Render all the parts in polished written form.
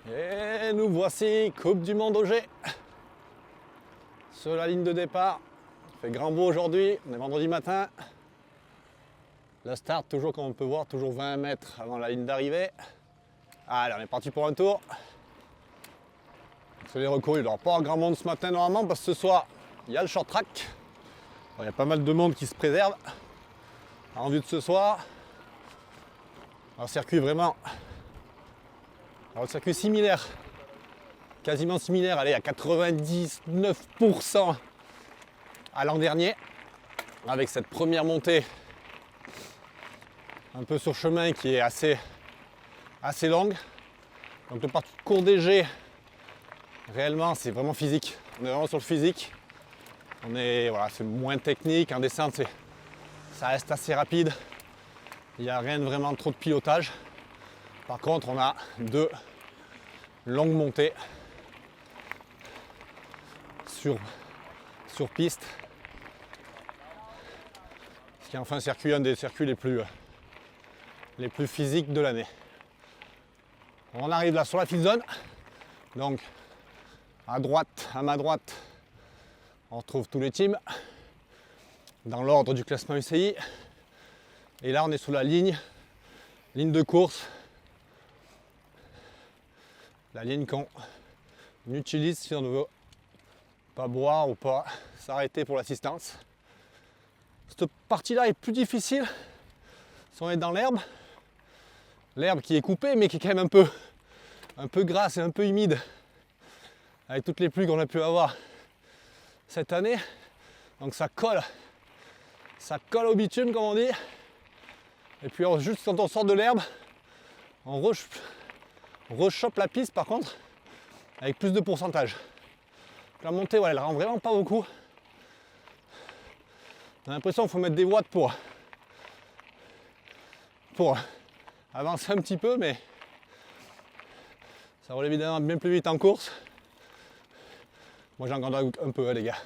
Et nous voici, Coupe du Monde OG. Sur la ligne de départ. Il fait grand beau aujourd'hui, on est vendredi matin. La start, toujours comme on peut voir, toujours 20 mètres avant la ligne d'arrivée. Allez, on est parti pour un tour. Sur les recours, il n'y aura pas grand monde ce matin normalement parce que ce soir, il y a le short track. Alors, il y a pas mal de monde qui se préserve en vue de ce soir. Un circuit vraiment... Alors, le circuit similaire, quasiment similaire, allez, à 99% à l'an dernier, avec cette première montée un peu sur chemin qui est assez longue. Donc le parcours DG, réellement, c'est vraiment physique. On est vraiment sur le physique. Voilà, c'est moins technique. En descente, ça reste assez rapide. Il n'y a rien de vraiment trop de pilotage. Par contre, on a deux longues montées sur piste. Ce qui est enfin un des circuits les plus physiques de l'année. On arrive là sur la field zone. Donc, à ma droite, on retrouve tous les teams dans l'ordre du classement UCI. Et là, on est sous la ligne de course. La ligne qu'on utilise si on ne veut pas boire ou pas s'arrêter pour l'assistance. Cette partie-là est plus difficile si on est dans l'herbe. L'herbe qui est coupée mais qui est quand même un peu grasse et un peu humide avec toutes les pluies qu'on a pu avoir cette année. Donc ça colle au bitume comme on dit. Et puis juste quand on sort de l'herbe, on rechoppe la piste par contre avec plus de pourcentage. La montée, ouais, elle rend vraiment pas beaucoup. On a l'impression qu'il faut mettre des watts pour avancer un petit peu, mais ça roule évidemment bien plus vite en course. Moi j'en garde un peu, les gars.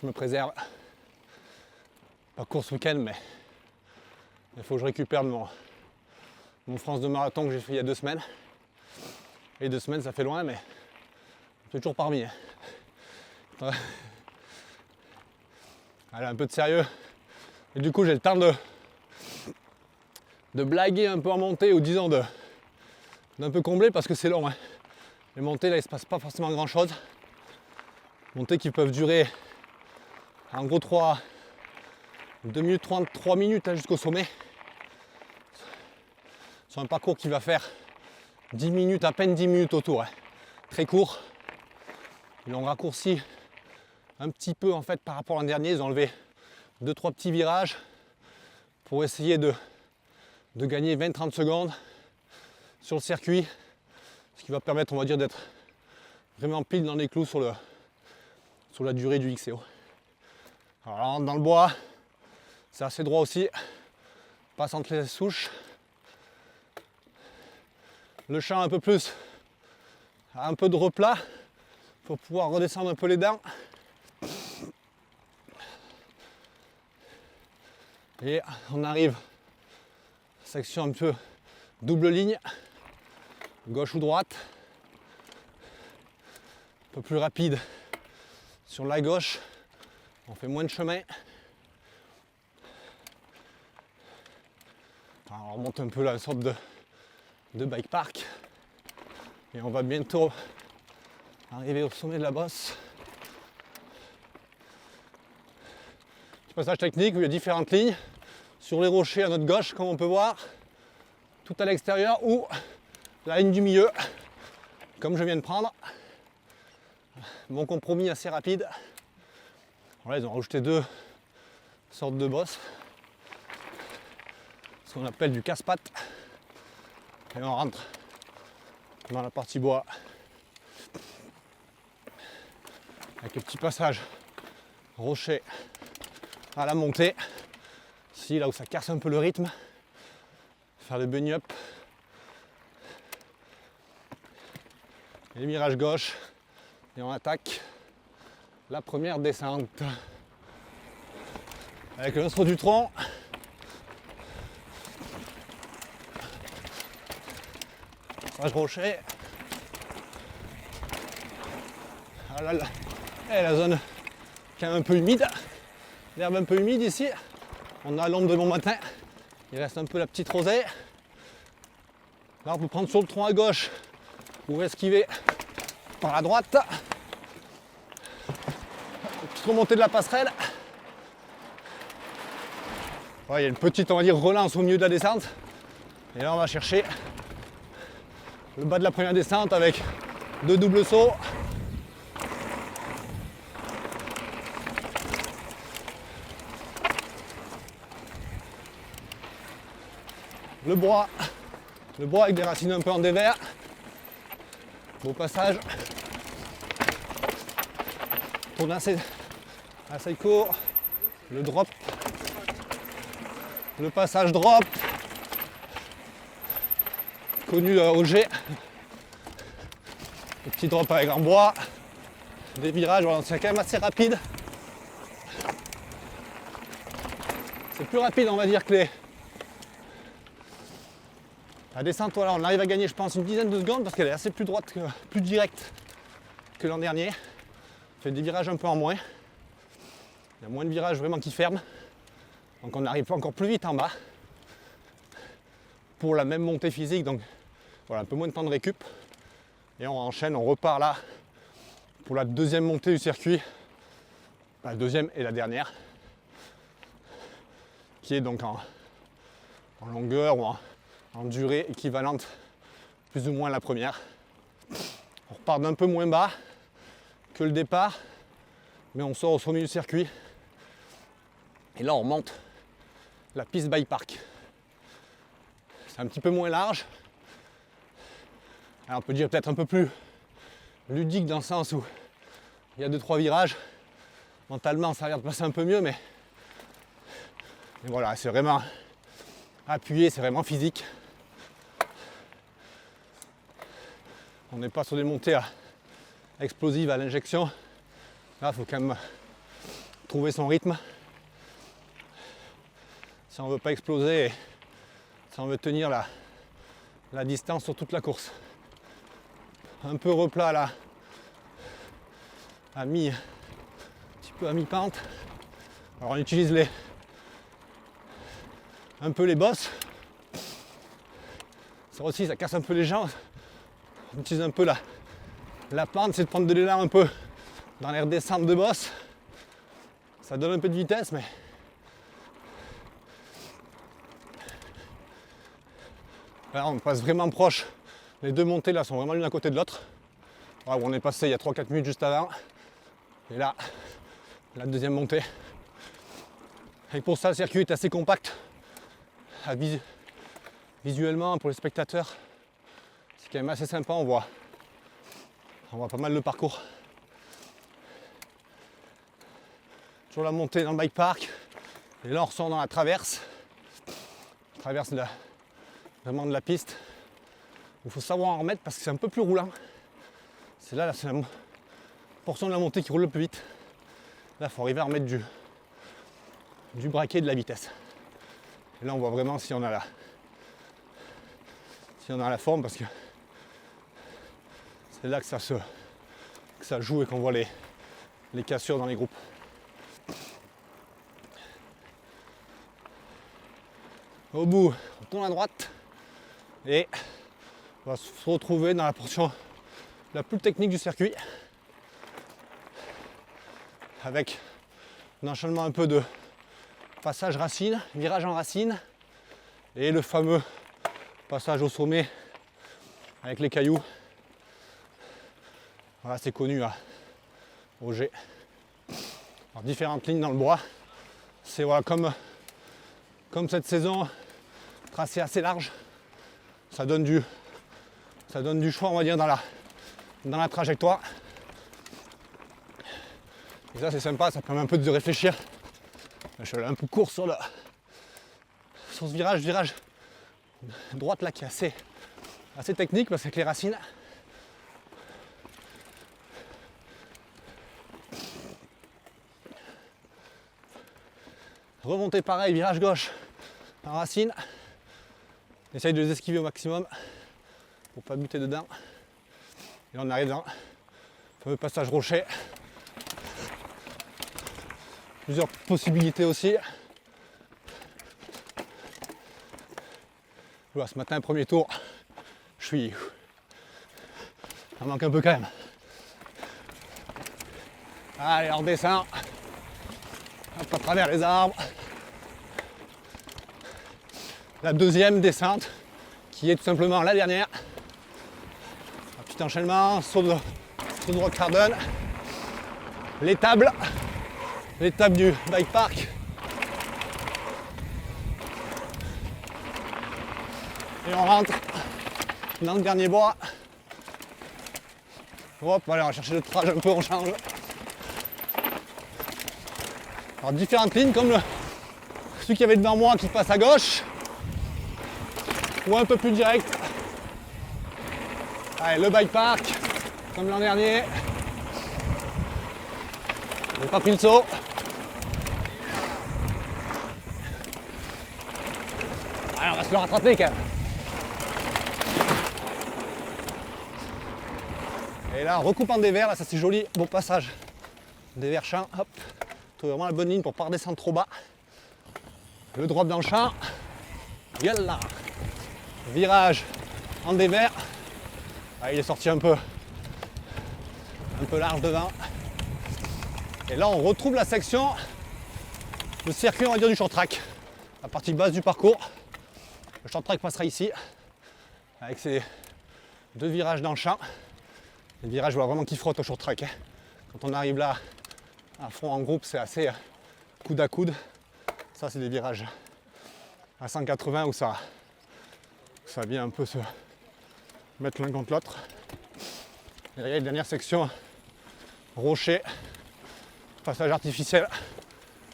Je me préserve. Pas course week-end, mais il faut que je récupère de mon France de marathon que j'ai fait il y a 2 semaines. Et 2 semaines, ça fait loin, mais c'est toujours parmi. Hein. Allez, un peu de sérieux. Et du coup, j'ai le temps de blaguer un peu en montée ou disons d'un peu combler parce que c'est long. Hein. Les montées, là, il ne se passe pas forcément grand-chose. Montées qui peuvent durer en gros 2 minutes 30, 3 minutes hein, jusqu'au sommet. Sur un parcours qui va faire 10 minutes, à peine 10 minutes autour. Hein. Très court. Ils l'ont raccourci un petit peu en fait par rapport à l'an dernier. Ils ont enlevé 2-3 petits virages pour essayer de gagner 20-30 secondes sur le circuit. Ce qui va permettre, on va dire, d'être vraiment pile dans les clous sur la durée du XCO. Alors là, on rentre dans le bois. C'est assez droit aussi. Passe entre les souches. Le champ un peu plus, un peu de replat. Il faut pouvoir redescendre un peu les dents. Et on arrive, section un peu double ligne, gauche ou droite. Un peu plus rapide sur la gauche, on fait moins de chemin. Alors on remonte un peu là, une sorte de bike park. Et on va bientôt arriver au sommet de la bosse. Petit passage technique où il y a différentes lignes. Sur les rochers à notre gauche, comme on peut voir, tout à l'extérieur ou la ligne du milieu, comme je viens de prendre. Bon compromis assez rapide. Voilà, ils ont rajouté 2 sortes de bosses. Ce qu'on appelle du casse-pattes. Et on rentre dans la partie bois avec le petit passage rocher à la montée. Ici, là où ça casse un peu le rythme, faire le bunny up. Et le virage gauche et on attaque la première descente avec le nostre du tronc. Passage rocher, Ah là là. Et la zone quand même un peu humide. L'herbe un peu humide ici. On a l'ombre de bon matin. Il reste un peu la petite rosée. Là on peut prendre sur le tronc à gauche ou esquiver par la droite. Petite remontée de la passerelle. Ouais, il y a une petite, on va dire, relance au milieu de la descente. Et là on va chercher le bas de la première descente avec 2 doubles sauts. Le bois avec des racines un peu en dévers. Beau passage. Tourne assez court. Le drop. Le passage drop. Connu au G. Le petit drop avec en bois. Des virages, voilà, c'est quand même assez rapide. C'est plus rapide, on va dire, que la descente. Voilà, on arrive à gagner, je pense, une dizaine de secondes parce qu'elle est assez plus droite, plus directe que l'an dernier. On fait des virages un peu en moins. Il y a moins de virages vraiment qui ferment. Donc on arrive encore plus vite en bas. Pour la même montée physique, donc voilà, un peu moins de temps de récup. Et on enchaîne, on repart là pour la deuxième montée du circuit. La deuxième et la dernière. Qui est donc en longueur ou en durée équivalente plus ou moins à la première. On repart d'un peu moins bas que le départ, mais on sort au sommet du circuit. Et là on monte la piste bike park. C'est un petit peu moins large. Alors on peut dire peut-être un peu plus ludique dans le sens où il y a 2-3 virages. Mentalement ça a l'air de passer un peu mieux, mais voilà, c'est vraiment appuyé, c'est vraiment physique. On n'est pas sur des montées explosives à l'injection. Là, il faut quand même trouver son rythme. Si on ne veut pas exploser, et si on veut tenir la distance sur toute la course. Un peu replat là, un petit peu à mi-pente. Alors on utilise un peu les bosses. Ça aussi, ça casse un peu les jambes. On utilise un peu la pente, c'est de prendre de l'élan un peu dans l'air descente de bosse. Ça donne un peu de vitesse, mais là on passe vraiment proche. Les deux montées là sont vraiment l'une à côté de l'autre. Là où on est passé il y a 3-4 minutes juste avant. Et là, la deuxième montée. Et pour ça, le circuit est assez compact. Visuellement, pour les spectateurs, c'est quand même assez sympa. On voit pas mal le parcours. Toujours la montée dans le bike park. Et là, on ressort dans la traverse. Traverse vraiment de la piste. Il faut savoir en remettre parce que c'est un peu plus roulant. C'est la portion de la montée qui roule le plus vite. Là, il faut arriver à remettre du braquet et de la vitesse. Et là, on voit vraiment si on a la forme parce que c'est là que ça joue et qu'on voit les cassures dans les groupes. Au bout, on tourne à droite et on va se retrouver dans la portion la plus technique du circuit avec un enchaînement un peu de passage racine, virage en racine et le fameux passage au sommet avec les cailloux. Voilà, c'est connu au G. Alors, différentes lignes dans le bois. C'est voilà, comme cette saison, tracé assez large. Ça donne du choix, on va dire, dans la trajectoire. Et ça, c'est sympa, ça permet un peu de réfléchir. Je suis allé un peu court sur ce virage droite là qui est assez technique parce qu'avec les racines. Remonter pareil, virage gauche en racine. Essaye de les esquiver au maximum pour pas buter dedans. Et on arrive dans fameux passage rocher. Plusieurs possibilités aussi. Voilà, ce matin, premier tour, ça manque un peu quand même. Allez, on redescend. Hop, à travers les arbres. La deuxième descente, qui est tout simplement la dernière. Un petit enchaînement, saut de rock cardone. L'étape du bike park. Et on rentre dans le dernier bois. Hop, allez, on va chercher le trage un peu, on change. Alors différentes lignes comme celui qui avait devant moi qui passe à gauche. Ou un peu plus direct. Allez, le bike park, comme l'an dernier. J'ai pas pris le saut. Allez, on va se le rattraper quand même. Et là, on recoupe en dévers, là ça c'est joli, beau passage. Dévers champ, hop. Trouve vraiment la bonne ligne pour pas redescendre trop bas. Le drop dans le champ. Yalla. Virage en dévers. Ah, il est sorti un peu large devant. Et là on retrouve la section, le circuit on va dire du short track. La partie basse du parcours. Le short track passera ici. Avec ces deux virages dans le champ. Les virages, voilà vraiment qui frottent au short track. Quand on arrive là à fond en groupe, c'est assez coude à coude. Ça c'est des virages à 180 où ça vient un peu se mettre l'un contre l'autre. Et derrière, la dernière section, rocher, passage artificiel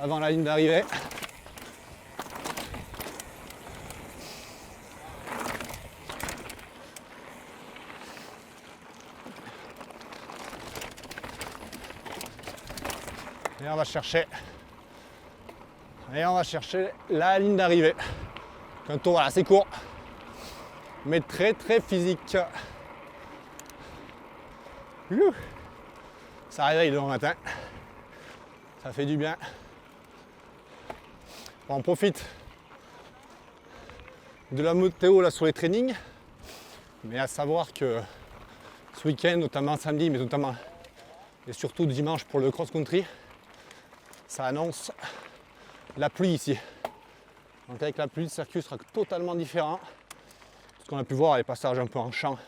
avant la ligne d'arrivée. Et on va chercher la ligne d'arrivée. Un tour assez court, mais très très physique. Ça réveille le matin, ça fait du bien. On profite de la météo là sur les trainings, mais à savoir que ce week-end, notamment samedi, mais notamment et surtout dimanche pour le cross-country, ça annonce la pluie ici. Donc avec la pluie, le circuit sera totalement différent. Ce qu'on a pu voir, les passages un peu en champ,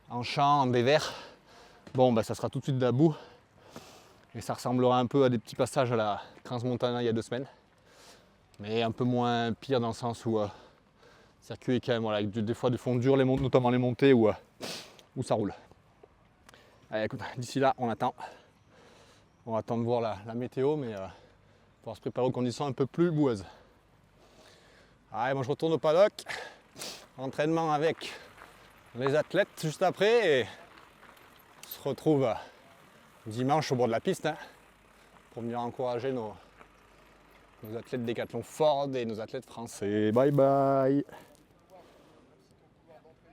en dévers. Bon, ça sera tout de suite de la boue. Et ça ressemblera un peu à des petits passages à la Transmontana il y a 2 semaines. Mais un peu moins pire dans le sens où le circuit est quand même voilà, avec des fois de fond dur, notamment les montées où ça roule. Allez, écoute, d'ici là, on attend. On va attendre de voir la météo, mais pour se préparer aux conditions un peu plus boueuses. Allez, moi je retourne au paddock. Entraînement avec les athlètes juste après. Et on se retrouve dimanche au bord de la piste pour venir encourager nos athlètes Décathlon Ford et nos athlètes français. Bye bye!